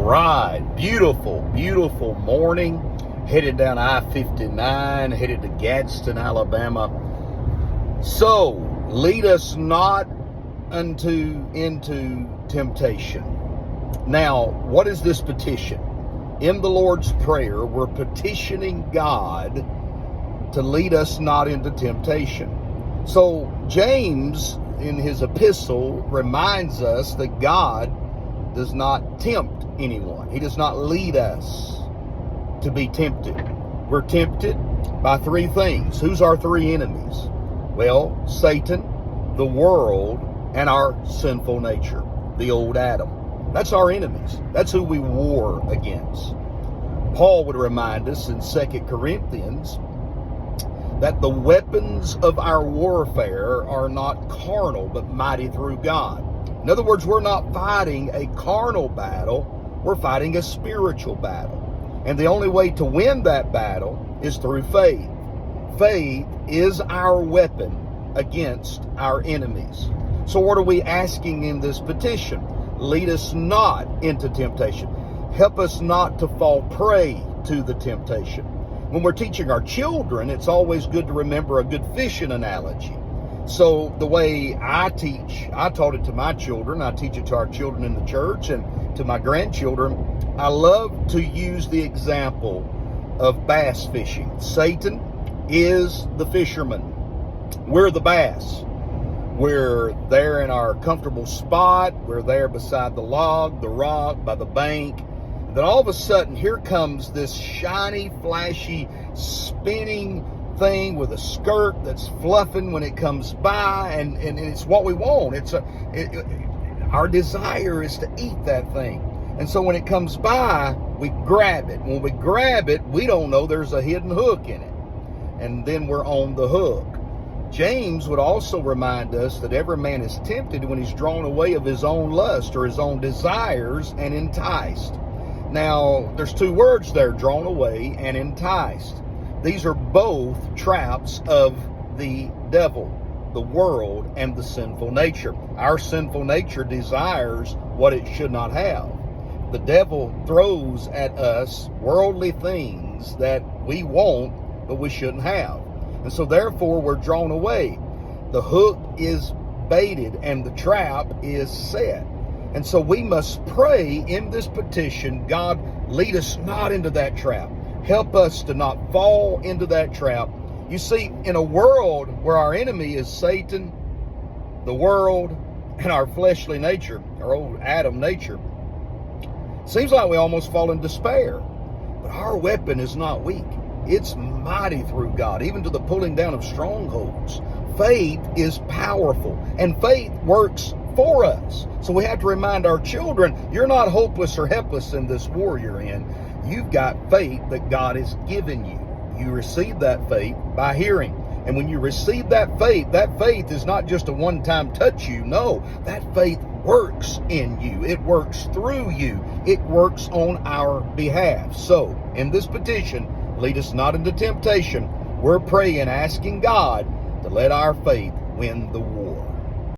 right. Beautiful, beautiful morning. Headed down I-59, headed to Gadsden, Alabama. So, lead us not into temptation. Now, what is this petition? In the Lord's Prayer, we're petitioning God to lead us not into temptation. So, James, in his epistle, reminds us that God does not tempt anyone. He does not lead us to be tempted. We're tempted by three things. Who's our three enemies? Well, Satan, the world, and our sinful nature, the old Adam. That's our enemies. That's who we war against. Paul would remind us in 2 Corinthians that the weapons of our warfare are not carnal, but mighty through God. In other words, we're not fighting a carnal battle, we're fighting a spiritual battle. And the only way to win that battle is through faith. Faith is our weapon against our enemies. So what are we asking in this petition? Lead us not into temptation. Help us not to fall prey to the temptation. When we're teaching our children, it's always good to remember a good fishing analogy. So the way I taught it to my children, I teach it to our children in the church and to my grandchildren. I love to use the example of bass fishing. Satan is the fisherman. We're the bass. We're there in our comfortable spot. We're there beside the log, the rock, by the bank. Then all of a sudden, here comes this shiny, flashy, spinning thing with a skirt that's fluffing when it comes by, and it's what we want. Our desire is to eat that thing. And so when it comes by, we grab it. When we grab it, we don't know there's a hidden hook in it. And then we're on the hook. James would also remind us that every man is tempted when he's drawn away of his own lust or his own desires and enticed. Now, there's two words there, drawn away and enticed. These are both traps of the devil, the world, and the sinful nature. Our sinful nature desires what it should not have. The devil throws at us worldly things that we want, but we shouldn't have. And so therefore we're drawn away. The hook is baited and the trap is set. And so we must pray in this petition, God, lead us not into that trap. Help us to not fall into that trap. You see, in a world where our enemy is Satan, the world, and our fleshly nature, our old Adam nature, seems like we almost fall in despair. But our weapon is not weak. It's mighty through God, even to the pulling down of strongholds. Faith is powerful, and faith works for us. So we have to remind our children, you're not hopeless or helpless in this war you're in. You've got faith that God has given you. You receive that faith by hearing. And when you receive that faith is not just a one-time touch you. No, that faith works in you. It works through you. It works on our behalf. So, in this petition, lead us not into temptation. We're praying, asking God to let our faith win the war.